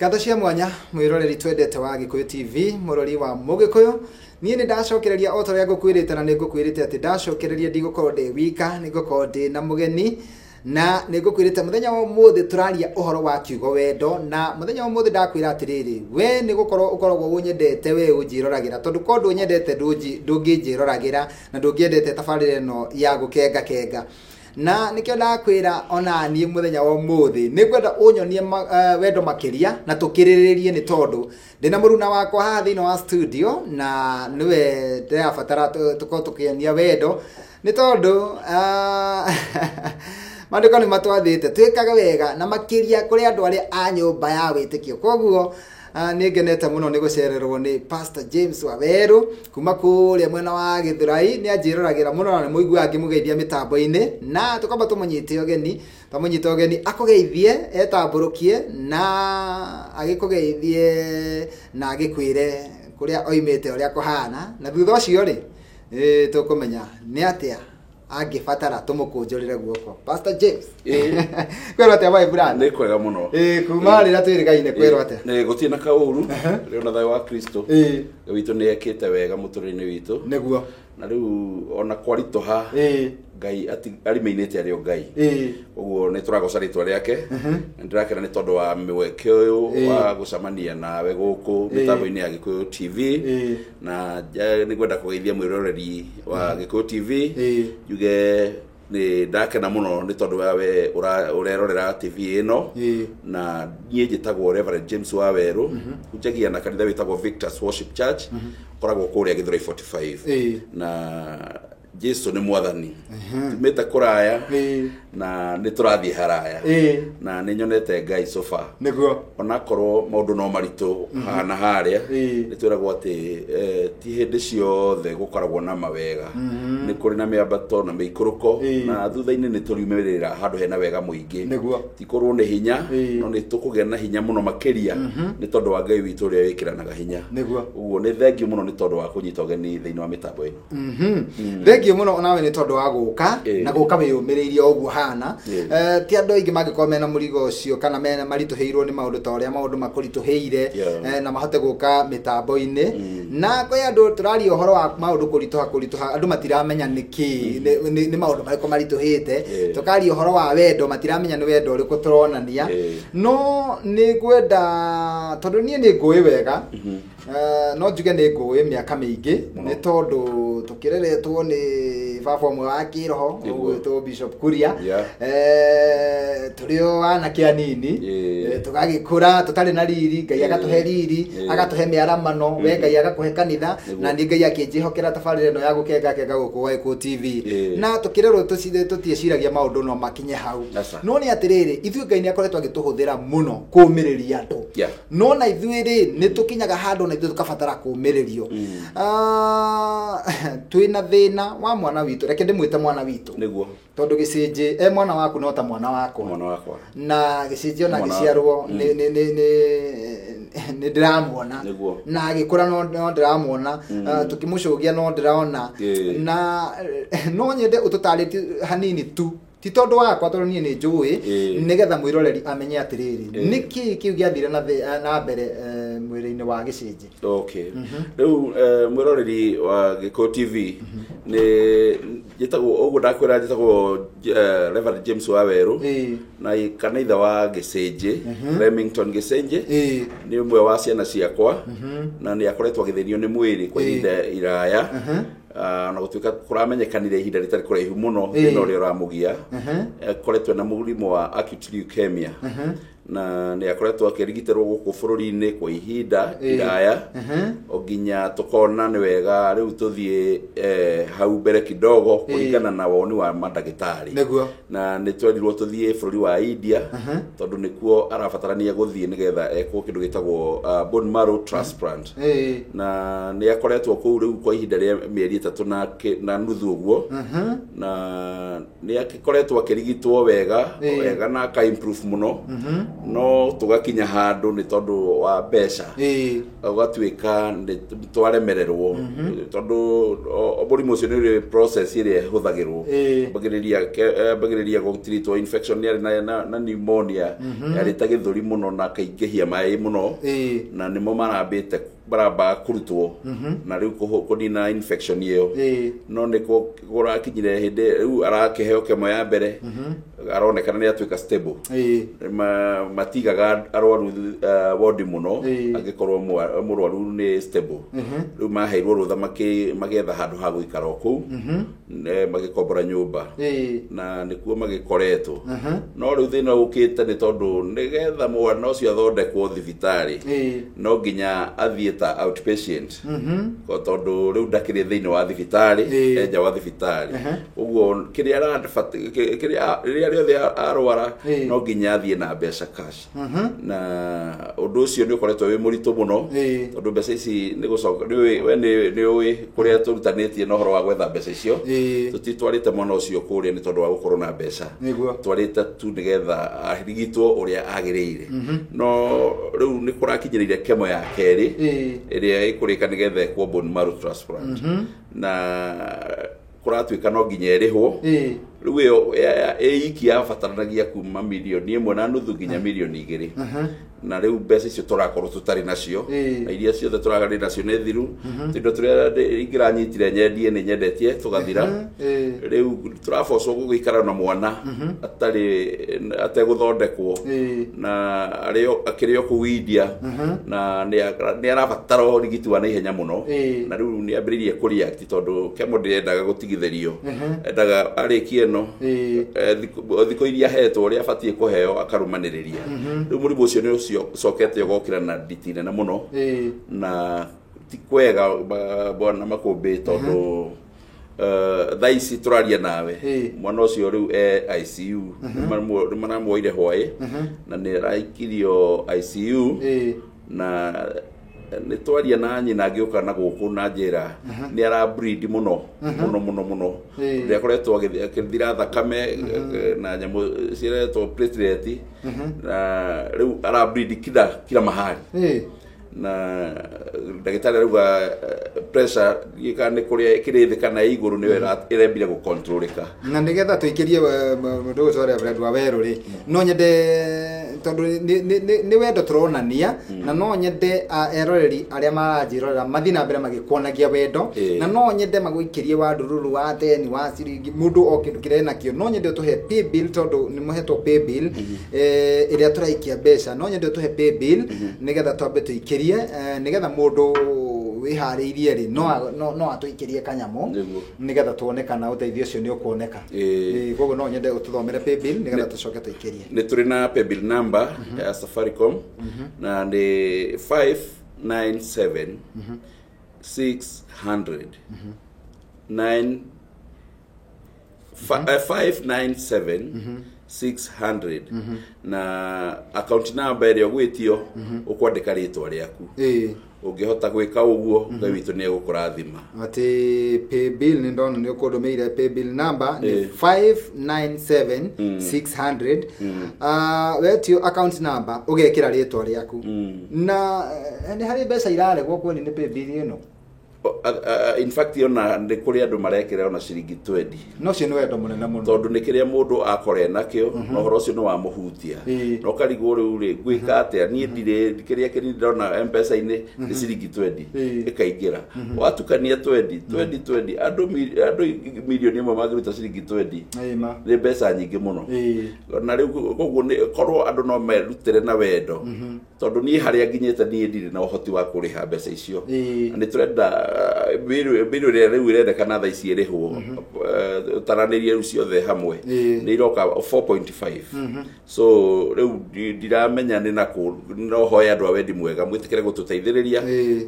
Ngatho cia mwanya mwiroreri twendete wa Gikuyu TV murori wa Mugikuyu nie ni ndacokereria o toria ngukwirite na ningukwirite ati ndacokereria ndigukorwo ndi wika ningukorwo ndi na mugeni na ningukwirite muthenya wa muthi turaria uhoro wa kiugo wendo na muthenya wa muthi ndakwira atiriri we nigukorwo ukoragwo unyendete we unjiroragira tondu kondu unyendete ndungijirораgira na ndungiendete tabarire no ya gukenga kenga na nikyo ndakwira ona nie muthenya wa muthi nikwenda unyonie wendo makiria na tukiriririe ni tondu ndina muruna wakwa ha thino wa studio na niwe ndirabatara tukotukiania wendo ni tondu mandiko ni matwathite twikaga wega na makiria kuri andu ari a nyumba ya witikio koguo ningenete muno ni gucererwo ni Pastor James Waweru kuma kuria mwena wa Githurai ni anjiroragira muno na muigua angimugeithia mitambo-ini na tukamba tumunyite ogeni akugeithie etamburukie na agikugeithie na agikwire kuria oimite uria kuhana na thutha ucio ri tukumenya ni atia angibatara tumukunjurire guoko Pastor James kwero atia vai brand ni kwega muno kuma rira twirigaine kwero atia ni gutina kauru riona thayo wa Kristo witu ni ekite wega muturine witu niguo na riu ona kwaritoha Ngai ari mainite ari Ngai uguo ni turagoca ritwa riake ndirakira ni tondu wa mweke uyu wa gucamania nawe guku mitambo-ini ya Gikuyu TV na ni gwenda kugeithia mwiroreri wa Gikuyu TV yuge ni ndakena muno ni tondu we urerorera TV ino na nie njitagwo Reverend James Waweru ujagia na kanitha witagwo Victor's Worship Church koragwo kuria Githurai 45 na Jesu ni mwathani tumeta kuraya na ni turathie haraya na ni nyonete Ngai so far niguo ona korwo maundu no marito hana haria ni twiragwo ati ti hindi ciothe gukoragwo na mawega ni kuri na miambato na meikuruko na thutha-ini ni turiumirira handu hena wega muingi ti korwo ni hinya no ni tukugia na hinya muno makiria ni tondu wa Ngai witu ria wikiranaga hinya uguo ni thengiu muno ni tondu wa kunyita ogeni thiini wa mitambo ino thengiu muno nawe ni tondu wa guka na guka wiyumiriirie oguo hana ti andu aingi mangikoma mena murigo ucio kana mena marituheirwo ni maundu ta uria maundu makurituheire na mahote guka mitambo-ini na kwa andu turari uhoro wa maundu kurituha andu matiramenya niki ni maundu mariko marituhite tukari uhoro wa wendo matiramenya ni wendo uriku turonania no ni gwenda tondu nie ni ngui wega no njuge ni ngui miaka mingi ni tondu tukireretwo ni baba mwe wa kiroho ugwitwo Bishop Kuria turio ana kianini tugagikura tutari na riri Ngai agatuhe riri agatuhe miaramano we Ngai agakuhe kanitha na ni Ngai akinjihokera tabarire no ya gukenga guku Gikuyu TV na tukirerwo tutieciragia maundu no makinye hau no ni atiriri ithuĩ Ngai ni akoretwo agituhuthira muno kumiriria andu no na ithuĩ ri ni tukinyaga handu na ithuĩ tukabatara kumiririo twina thina wa mwana witu reke ndimwite mwana witu niguo tondu gicinji mwana waku no ta mwana wakwa na gicinji ona giciarwo ni ndiramuona na agikura no ndiramuona tukimucugia no ndiraona na no nyende ututariti hanini tu ti tondu wakwa tondu nie ni njui nigetha mwiroreri amenye atiriri niki kiu giathire na mbere mwiri-ini wa gicinji riu mwiroreri wa Gikuyu TV ni jitagwo ogu ndakwira jitagwo Reverend James Waweru na kanitha wa Gicinji Remington Gicinji ni umwe wa ciana ciakwa na ni akoretwo agithenio ni mwiri kwa ihinda iraya na gutuika kuramenyekanire ihinda ritari kuraihu muno no ri ramugia akoretwo na murimo wa acute leukemia na ni akoretwo akirigiterwo guku bururi-ini kwa ihinda iraya oginya tukona ni wega riu tuthie hau mbere kidogo kuringana na woni wa madagitari na ni twerirwo tuthie bururi wa India tondu nikuo arabatarania guthie nigetha ekwo kindu gitagwo bone marrow transplant na ni akoretwo ku riu kwa ihinda ria mieri 3 na nuthu uguo na ni akikoretwo akirigitwo wega na ka improve muno no tugakinya handu ni tondu wa mbeca ugatuika ni twaremererwo tondu murimu ucio ni process ire huthagirwo bagiriria gutreatwo infection na pneumonia yari ta githuri muno na kaingihia mai muno na nimo marambite baraba kurutwo na riu kunina infection iyo no niko gurakinyire hindi riu arakiheo kemo ya mbere aronekana ni atuika stable matigaga arwaru ward muno agikorwo murwaru ni stable riu maheirwo rutha magetha handu ha guikara ku magikombora nyumba na nikuo magikoretwo no riu thina ukite ni tondu nigetha mwana ucio athondekwo thibitari no nginya athie ta outpatient ko tondu riu ndakire thiini wa thibitari enja wa thibitari uguo kiria riothe arwara no nginya athie na mbeca cash na undu ucio ni ukoretwo wi muritu muno tondu mbeca ici ni gucoka ni ui kuria turutanitie no horo wa gwetha mbeca icio tutitwarite mwana ucio kuria ni tondu wa gukorwo na mbeca twarite tu nigetha arigitwo uria agiriire no riu ni kurakinyirire kemo ya keri iria ikurika nigetha kwa bone marrow transplant na kuratuika no nginya erihwo riu iyo iki yabataranagia kuma milioni 1.5 nginya milioni 2 na riu mbeca icio turakorwo tutari nacio na iria ciothe turagari nacio ni thiru tindo turia ingiranyitire nyendie ni nyendetie tugathira riu turabocwo gugikara na mwana ateguthondekwo na akirio ku India na ni arabatara urigiti wa naihenya muno na riu ni ambiririe kureact tondu kemo ndirendaga gutigithirio endaga arikie no thiko iria hetwo ria abatie kuheo akarumaniriria riu murimu ucio ni sokete gokira na ditine na muno na tikwega bwana makumbi tondu thaisi turaria nawe mwana ucio riu ICU manamuoire hwai na ni raikirio ICU na ni twaria na nyina ngiuka na guku na njira ni ara breed muno ria koretwo agithira thakame na nyamu ciretwo platelet na riu ara breed kila mahali na ndagitari ruga pressure yikane kuria kirithikana iguru niwe irembire gu controlika na nigetha tuikirie mundu ucio ria wa weru ri no nyende tondu ni wendo turonania na no nyende eroreri aria maranjirorera mathina mbere magikuonagia wendo na no nyende maguikirie wa ndururu wa teni wa ciringi mundu o kindu kirena kio no nyende tuhe pay bill tondu ni muhetwo pay bill iria turaikia mbeca no nyende tuhe pay bill nigetha twambe tuikirie nigetha mundu wihariirie ri no atuikirie kanyamu nigetha tuonekana uteithio ucio ni ukuoneka koguo no nyende ututhomere pay bill nigetha tucoke tuikirie ni turi na pay bill number ya Safaricom na ni 597 600 597 600 na account number ĩrĩa gwĩtio ũkwandĩka rĩtwa rĩaku ungihota gwika uguo ngai witu ni egukurathima ati pay bill ni ndona ni ukodomeire pay bill number ni 597 600 wetio account number ugekira rĩtwa rĩaku na ni hari mbeca iraregwo kwani ni pay bill ino in fact yona ndi kuri andu marekera ona ciringi 20 no cio ni wendo munene muno tondu ni kiria mundu akore nakio no horo cio no wa muhutia no karigwo riu ri gwika atia ni ndire kiria kiri ndona mpesa ini ni ciringi 20 ikaingira watukania 20 andu milioni imwe magiruta ciringi 20 ni mbeca nyingi muno na riu koguo ni korwo andu no merutire na wendo tondu ni haria nginyete ni ndire na uhoti wa kuriha mbeca icio ni turenda biru riu irendekana tha ici irihwo taranĩrie riu ciothe hamwe nĩ iroka 4.5 so riu ndiramenya nĩ na no hoya andũ a wendi mwega mwĩtĩkĩre gũtũteithĩrĩria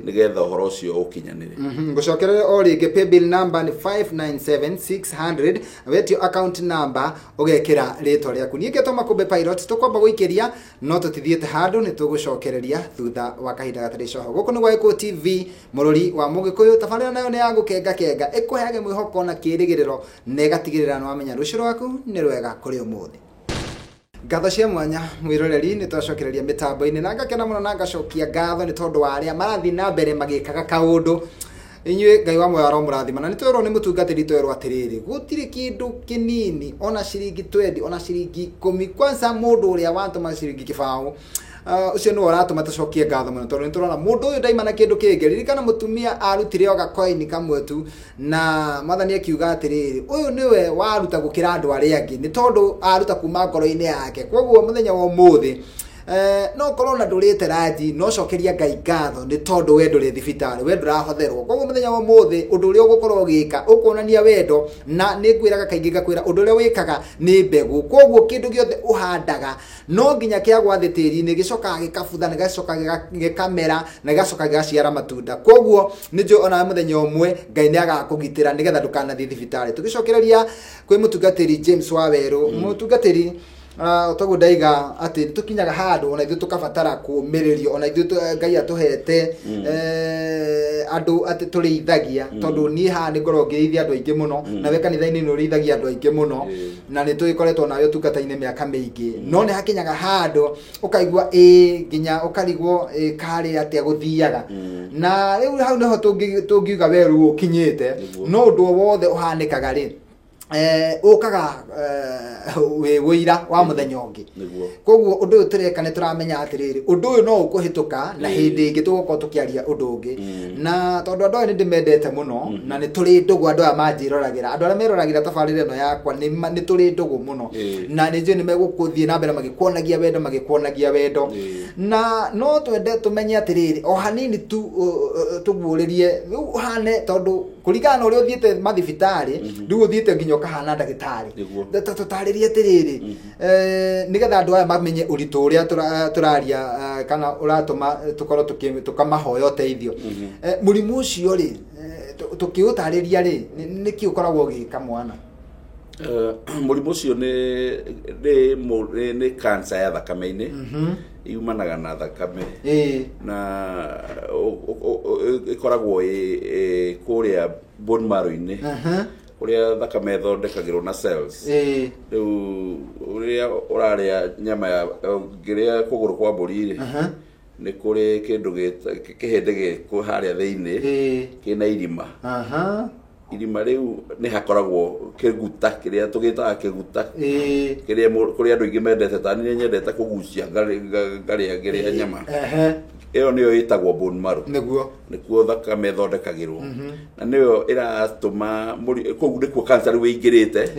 nĩgetha ũhoro ũcio ũkinyanĩre ngũcokerere o rĩngĩ pay bill number nĩ 597 600 wetio account number ũgekĩra rĩtwa rĩaku niĩ Ngeto Makumbi Pilot tũkwamba gũikĩria no tũtithiĩte handũ nĩ tũgũcokereria thutha wa kahinda gatarĩ coho gũkũ nĩ Gwa Gĩkũyũ TV mũrori wa Mũgĩkũyũ tabarĩra nayo nĩ ya gũkenga ĩkũheage mwĩhoko na kĩĩrĩgĩrĩro na ĩgatigĩrĩra nĩ wamenya rũciũ rwaku nĩ rwega kũrĩ ũmũthĩ ngatho cia mwanya mwiroreri ni twacokereria mitambo-ini na ngakena muno na ngacokia ngatho ni tondu wa aria marathi na mbere magikaga kaundu inyue ngai wa moyo aromurathima ni twirwo ni mutungatiri twirwo atiriri gutiri kindu kinini ona ciringi 20 ona ciringi 10 kwanza mundu uria watuma ciringi kibao ucio no uratuma tucokie ngatho muno tondu niturona mundu uyu ndaima na kindu kingi ririkana mutumia arutire oga coin kamwe tu na mathani akiuga atiriri uyu niwe waruta gukira andu aria angi ni tondu aruta kuma ngoro-ini yake koguo muthenya wa umuthi no corona ndurite raji no cokeria ngai ngatho ni tondu we nduri thibitari we ndurahotherwo koguo muthenya wa umuthi undu uria ugukorwo ugika ukonania wendo na ni ngwiraga kaingi ngakwira undu uria wikaga ni mbegu koguo kindu giothe uhandaga no nginya kia gwathi tiri-ini gicokaga gikabutha na gicokaga gikamera na gicokaga gigaciara matunda koguo ni njo ona muthenya umwe ngai ni agakugitira nigetha ndukanathi thibitari tugicokereria kwi mutungatiri James Waweru mutungatiri togo ndaiga ati tukinyaga handu ona ithu tukabatara kumiririo ona ithu ngai atuhete andu ati turithagia tondu ni ha ni ngoro ngirithia andu aingi muno na we kanitha-ini ni urithagia andu aingi muno na ni tuyikoretwo nayo tungata-ini miaka mingi no ni hakinyaga handu ukaigua nginya ukarigwo kari atia guthiaga na riu hau niho tungiuga weru ukinyite no undu wothe uhanikaga ri ukaga we wira wa muthenya ungi koguo undu uyu tureka ni turamenya atiriri undu uyu no ukuhituka na hindi ingi tugokorwo tukiaria undu ungi na tondu andu aya ni ndimendete muno na ni turi ndugu andu aya manjiroragira andu aria meroragira tabarire ino yakwa ni turi ndugu muno na ni njui ni megukuthie na mbere magikuonagia wendo na no twende tumenye atiriri o hanini tu tuguuririe uhane tondu kurigana na uria uthiite mathibitari riu uthiite nginya kahana ndagitari tutaririe atiriri nigetha andu aya mamenye uritu uria turaria kana uratuma tukorwo tukamahoya uteithio murimu ucio ri tukiutariria ri niki ukoragwo ugika mwana murimu ucio ni cancer ya thakame-ini yumanaga na thakame na ikoragwo kuria bone marrow-ini kuria thakame thondekagirwo na cells riu uria uraria nyama ya ngiria kuguru kwa mburi ni kuri kindu kihende haria thiini kina irima irima riu ni hakoragwo kiguta kiria tugitaga kiguta kiria kuri andu ingi mendete ta ni nyendete kugucia ngaria nyama iyo niyo itagwo bone marrow nikuo thakame thondekagirwo na niyo iratuma koguo nikuo cancer riu ingirite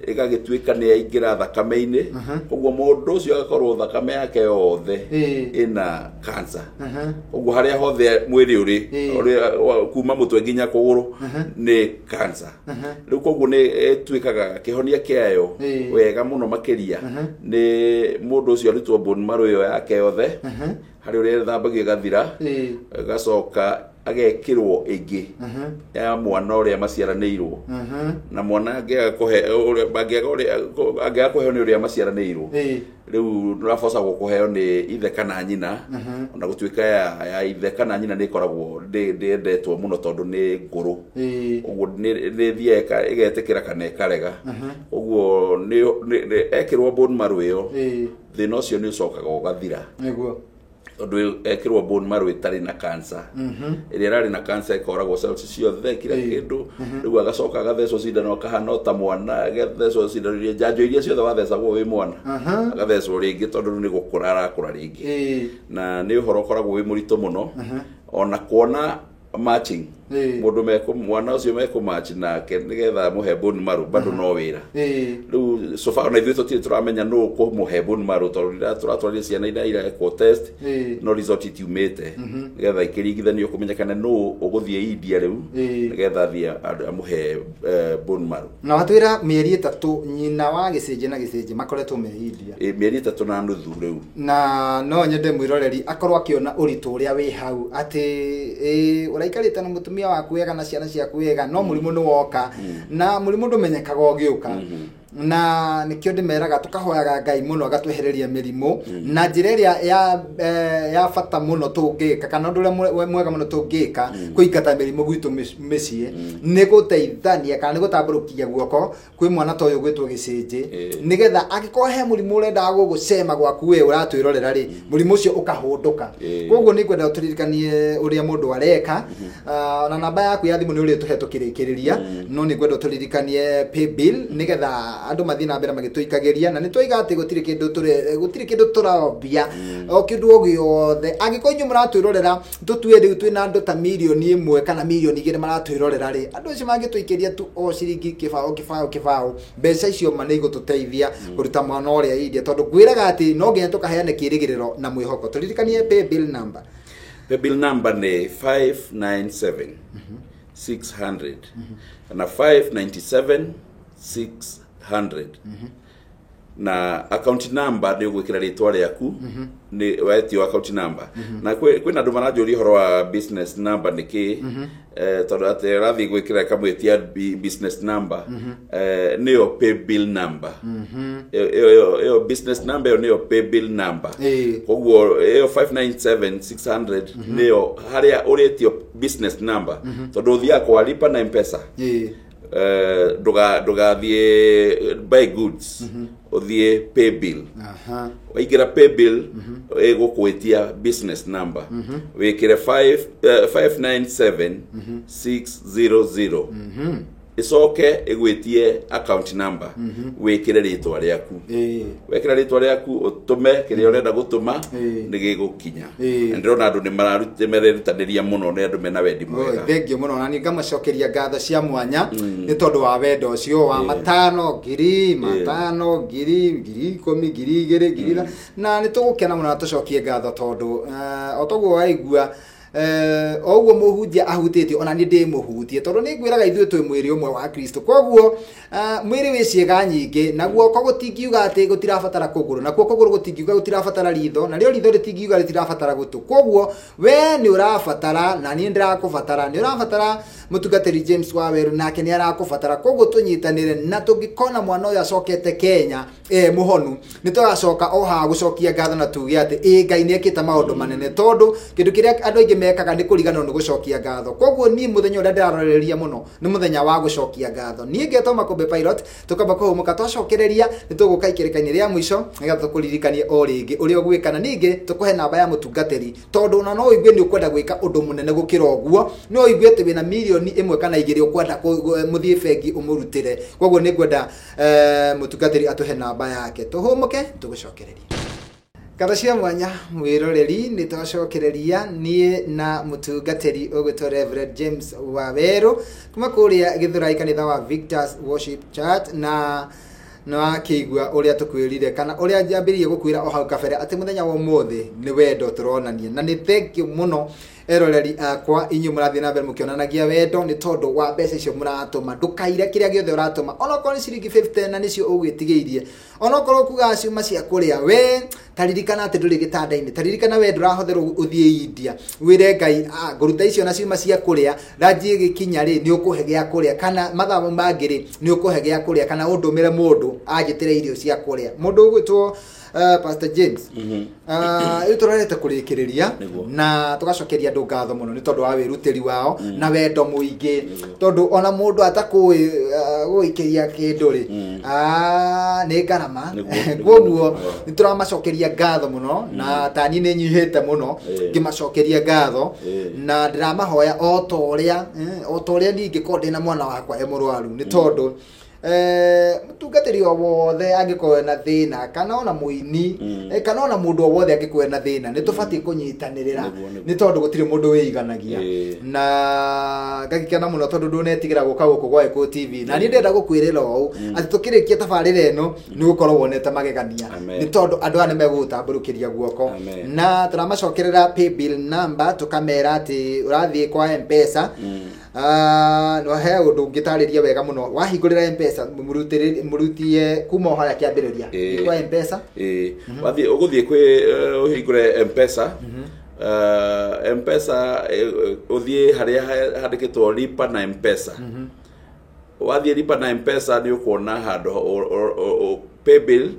igagituika ni yaingira thakame-ini koguo mundu ucio agakorwo thakame yake yothe ina cancer koguo haria hothe mwiri uri kuma mutwe nginya kuguru ni cancer riu koguo ni tuikaga kihonia kiayo wega muno makiria ni mundu ucio arutwo bone marrow iyo yake yothe hari uria thambagio gathira gacoka agekirwo ingi ya mwana uria maciaraniirwo na mwana angiaga kuheo ni uria maciaraniirwo riu nurabocagwo kuheo ni ithe kana nyina ona gutuika ya ithe kana nyina ni ikoragwo ndiendetwo muno tondu ni nguru uguo ni thieka igetikira kana ikarega uguo ni ekirwo bone marrow iyo thina ucio ni ucokaga ugathira tondu ekirwo bone marrow itari na cancer iria rari na cancer ikoragwo cells ciothe kira kindu riu agacoka agathecwo cindano akahana ta mwana agathecwo cindano iria njanjo iria ciothe wathecagwo wi mwana agathecwo ringi tondu ni gukura arakura ringi na ni uhoro ukoragwo wi murito muno ona kuona matching mundu mwana ucio match nake nigetha muhe bone marrow bado no wira riu so far na ithuĩ tũtirĩ turamenya nũ kũmũhe bone marrow tondũ rĩrĩa tũratwarire ciana iria ĩrekwo test no result itiumĩte nigetha ikĩringithanio kũmenyekana nũ ũgũthiĩ India rĩu nigetha athiĩ amũhe bone marrow na watwĩra mĩeri 3 nyina wa gĩcĩnjĩ na gĩcĩnjĩ makoretwo me India mĩeri 3 na nuthu rĩu na no nyende mwĩroreri akorwo akiona ũritũ ũrĩa wĩ hau atĩ ũraikarĩte na mũtumia waku wega na ciana ciaku wega no mũrimũ nĩ woka na mũrimũ ndũmenyekaga ũgĩũka na nikio ndimeraga tukahoyaga Ngai muno agatwehereria mirimu na njira iria ya bata muno tungika kana undu uria mwega muno tungika kuingata mirimu gwitu micii ni guteithania kana ni gutamburukia guoko kwi mwana toyo gwitwo gicinji nigetha angiko he murimu urenda gugucema gwaku we uratwirorera ri murimu ucio ukahunduka koguo ni kwenda uturirikanie uria mundu areka na namba yaku ya thimu ni uri tuhe tukirikiriria no ni kwenda uturirikanie pay bill nigetha andu mathi na mbere magituikageria na nitwiga ati gutiri kindu turabia o kindu o giothe angiko nyu muratwirorera tutue riu twina andu ta milioni 1 kana milioni 2 maratwirorera ri andu acio mangituikeria tu o ciringi kibao mbeca icio mane igututeithia kuruta mwana uria india tondu gwiraga ati no nginya tukaheane kirigiriro na mwihoko turirikanie pay bill number. Pay bill number ni 597 600 na 597 600 na account number ni ugwikira ritwa riaku ni wetio account number na kwina andu maranjuri horo wa business number niki tondu ati rathi gwikira kamwetia business number niyo pay bill number yo business number niyo pay bill number koguo yo 597 600 niyo haria uretio business number tondu thia kwa lipa na M-Pesa doga thie buy goods othie pay bill waigira pay bill egukwetia business number wikire 597 600 isoke egwetie account number wikire ritwa riaku wekira ritwa riaku utume kiria urenda gutuma nigigukinya ndirona andu ni mararutaniria muno ne andu mena wendi mwega thengio muno na ni ngamacokeria ngatho cia mwanya ni tondu wa wendo ucio wa matano ngiri 10,000 na ni tugukena muno tucokie ngatho tondu otoguo waigua oguo muhunjia ahutite ona ni ndi muhutie tondu ni ngwiraga ithuĩ twi mwiri umwe wa Kristo koguo mwiri wi ciega nyingi naguo ko gutingiuga ati gutirabatara kuguru na kuguru gutingiuga gutirabatara ritho na rio ritho ritingiuga ritirabatara gutu koguo we ni urabatara na ni ndirakubatara ni urabatara mutungatiri James Waweru nake ni arakubatara koguo tunyitanire na tungikona mwana uyu acokete Kenya muhonu ni tugacoka o ha gucokia ngatho na tuge ati Ngai ni ekita maundu manene tondu kindu kiria andu aingi mekaga ni kurigana ni gucokia ngatho koguo ni muthenya uria ndiraroreria muno ni muthenya wa gucokia ngatho ni ngeto Makombe Pilot tukamba kuhumuka twacokereria ni tuguka ikirikaini ria mwisho nigatho kuririkanie o ringi uria ugwikana ningi tukuhe namba ya mutungatiri tondu na no igwe ni ukwenda gwika undu munene gukira oguo no igwe ati wina milioni 1 kana 2 ukwenda muthie bengi umurutire koguo ni ngwenda mutungatiri atuhe namba yake tuhumuke tugucokereria Kada cia mwanya mwiroreri ni twacokereria nie na mutungatiri ugwitwo Reverend James Waweru kuma kuria Githurai kanitha wa Victor's Worship Church na akigua uria tukwirire kana uria njambiririe gukwira o hau kabere ati muthenya wa umuthi ni wendo turonania na ni thank you muno eroreri akwa inyu murathi na mbere mukionanagia wendo ni tondu wa mbeca icio muratuma ndukaire kiria giothe uratuma onoko ni ciringi 50 na nicio ugwitigiirie onoko kuga ciuma cia kuria we taririkana ati nduri gitandaini taririkana we ndurahotherwo uthie India wire Ngai nguruta icio na ciuma cia kuria ranjie gikinya ri ni ukuhe gia kuria kana mathabo mangiri ni ukuhe gia kuria kana undumire mundu agitire irio cia kuria mundu ugwitwo Pastor James turarete kurikiriria na tugacokeria andu ngatho muno ni tondu wa wirutiri wao na wendo muingi tondu ona mundu atakui guikiria kindu ri ni garama koguo ni turamacokeria ngatho muno na tani ni nyihite muno ngimacokeria ngatho na ndiramahoya o toria ningi konde na mwana wakwa emurwaru ni tondu mutungatiri o wothe angikoe na thina kana ona muini kana ona mundu o wothe angikoe na thina ni tubati kunyitanirira ni tondu gutiri mundu wiiganagia na ngagikena muno tondu ndunetigira guka guku gwa Eko TV na ni ndenda gukwirira o ati tukirikia tabarira eno ni gukorwo wonete magegania ni tondu andu ane megutamburukiria guoko na turamacokerera pay bill number tukamera ati urathie kwa M-Pesa no he undu ngitariria wega muno wahingurira M-Pesa murutie kuma haria kiambiriria kwa M-Pesa wathie uguthie kwi uhingure M-Pesa M-Pesa uthie haria handikitwo lipa na M-Pesa wathie lipa na M-Pesa ni ukuona hando pay bill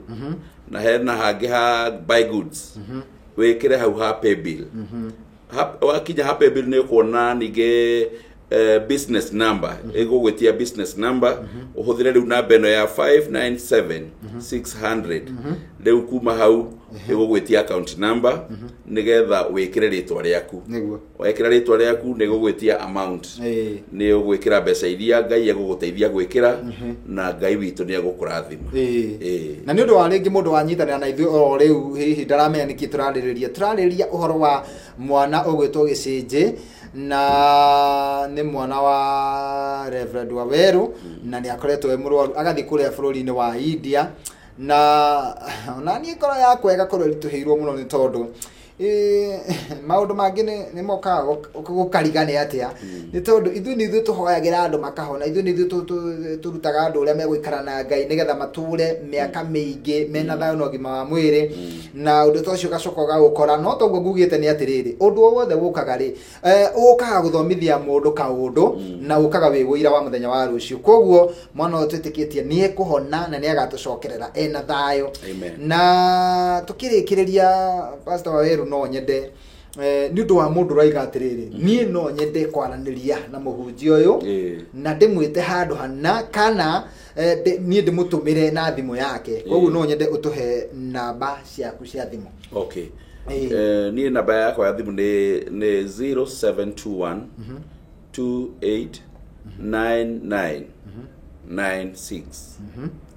na hena hangi ha buy goods wekire hau ha pay bill wakinya ha pay bill ni ukuona nige business number igugwitia business number uhuthire riu namba eno ya 597600 riu kuma hau igugwitia account number nigetha wikire ritwa riaku niguo wekira ritwa riaku nigugwitia amount ni ugwikira mbeca iria Ngai eguguteithia gwikira na Ngai witu ni egukurathima na ni undu wa ringi mundu wanyitanira na ithu o riu hihi ndaramenya niki turaririria uhoro wa mwana ugwitwo Gicinji na ni mwana wa Reverend Waweru na ni akoretwo emurwaru agathi kuria bururi-ini wa India na ni koro ya kwega koro rituhirwo muno ni tondu maundu mangi ni mokaga gukarigane atia ni tondu ithu ni tuhoyagira andu makahona ithu ni turutaga andu uria meguikara na Ngai nigetha mature miaka miingi mena thayo na ugima wa mwiri na undu tocio gacoka gagukora no toguo ngugite ni atiriri undu wothe gukaga ri ukaga guthomithia mundu kaundu na ukaga wiguira wa muthenya wa rucio koguo mwana uyu twitikitie ni ekuhona na ni agatucokerera ena thayo na tukirikiriria Pastor Waweru no nyende ni undu wa mundu raiga atiriri nie no nyende kwaraniria na muhunji uyu na ndimwite handu hana kana nie ndimutumire na thimu yake koguo no nyende utuhe namba ciaku cia thimu. Okay nie namba yakwa ya thimu ni 0721 28 99 96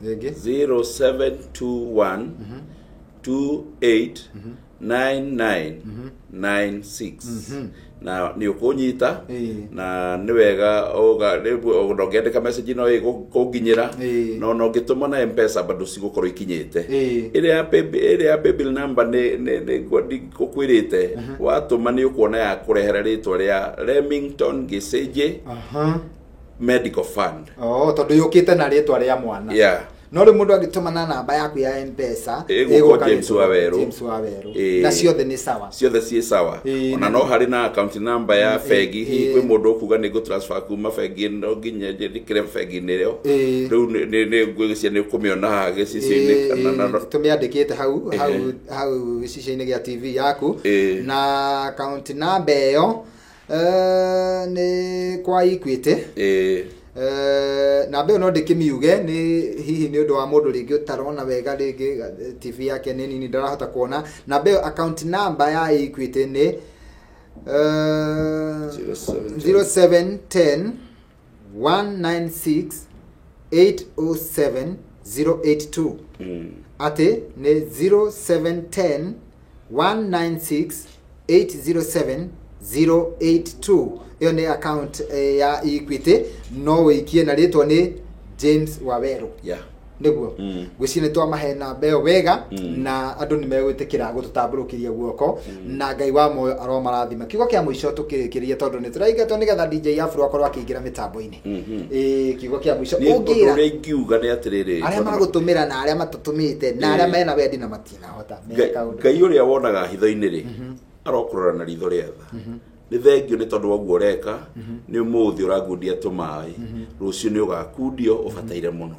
0721 28 9996 na ni ukunyita na ni wega oga ndongendeka message no igukinyira no no ngituma na M-Pesa bado cigukorwo ikinyite ile ya paybill number ne gukwirite watuma ni ukuona ya kurehera ritwa ria Remington Gicinji Medical Fund tondu yukite na ritwa ria mwana no ri mundu agituma na namba yaku ya M-Pesa iguka James Waweru na ciothe ni sawa ciothe ci sawa ona no hari na account number ya fegi hi kwi mundu ukuga ni go transfer kuma fegi no nginya ndikire fegi nirio riu ni ngwicia ni kumiona ha gicicio-ini kana tumiandikite hau gicicio-ini gia TV yaku na account number iyo ni kwa Equity na be no ndikimiuge ni hihi ni undu wa mundu ringi utarona wega ringi TV yake nini ndarahota kuona na be account number ya Equity ni 0710 196 807 082 ate ni 0710 196 807 082 iyo ni account ya Equity no wikie na ritwa ni James Waweru niguo gwicine twa mahena beo wega na andu ni megwitikira gututamburukiria guoko na Ngai wa moyo aro marathima kiugo kia muico tukirikiria tondu ni turaigatwo nigetha DJ Afro akorwo akiingira mitambo-ini kiugo kia muico ungira ni ngiuga ni atiriri aria magutumira na aria matutumite na aria mena wendi na matina hota Ngai uria wonaga hitho-ini ri arokurora na ritho rietha ni thengio ni tondu waguo reka ni umuthi uragundia tumai rucio ni ugakundio ubataire muno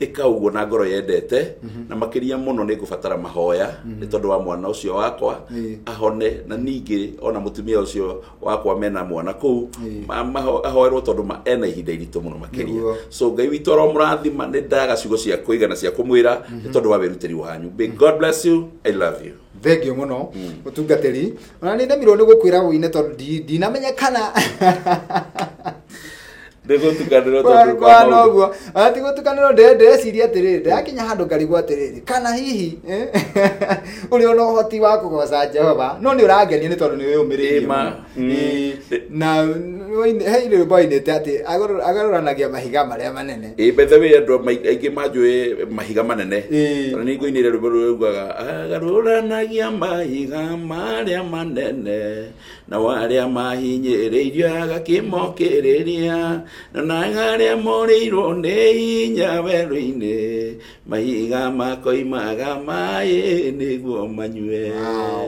ikauguo na ngoro yendete na makiria muno ni ngubatara mahoya ni tondu wa mwana ucio wakwa ahone na ningi ona mutumia ucio wakwa mena mwana kuu ahoerwo tondu ena ihinda iritu muno makiria so Ngai witu aro murathima ni ndaga ciugo cia kuigana cia kumwira ni tondu wa wirutiri wanyu. God bless you. I love you. Thengio muno mutungatiri ona ni ndamirwo ni gukwira wine tondu dinamenya kana ndego tukaniro tondu kwa noguo ati gutukaniro ndeciria atiriri ndakinya handu ngarigwo atiriri kana hihi uri ono hoti wa kugoca Jehova no ni urangenia ni tondu ni uyumiririe na heire boinete ati agaruranagia mahiga maria manene bethe we andu aingi manjui mahiga manene na ni ngoinire rwimbo rugaga agaruranagia mahiga maria manene na waria mahinyiririo agakimokiriria na ngaria morirwo ni hinya weru-ini mahiga makoimaga mai niguo manyue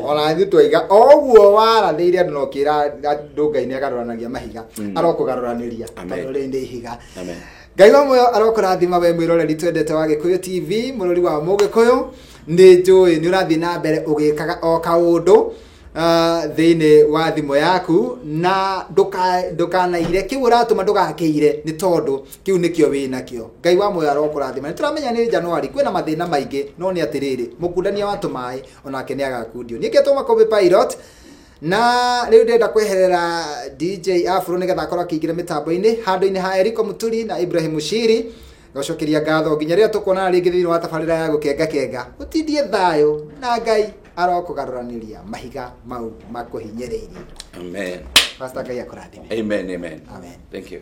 ona ithu twaiga oguo warathiire andu nokira andu Ngai ni agaruranagia mahiga arokugaruraniria tondu ri ndi higa Ngai wa moyo arokurathima we mwiroreri twendete wa Gikuyu TV murori wa Mugikuyu ni njui ni urathi na mbere ugikaga o kaundu thiini wa thimo yaku na ndukanaire kiu uratuma ndugakiire ni tondu kiu nikio wina kio. Ngai wa moyo arokurathima. Nituramenya ni Januari kwina mathina maingi no ni atiriri mukundania wa tumai onake ni agakundio. Niketwo Makobe Pilot na riu ndenda kweherera DJ Afro nigetha akorwo akingire mitambo-ini handu-ini ha Eriko Muturi na Ibrahim Mushiri gocokeria ngatho nginya ria tukuona ringi thiini wa tabarira ya gukenga utindie thayo na Ngai arokugaruraniria mahiga mau makuhinyereirie. Amen. Pastor Ngai akurathime. Amen. Amen. Thank you.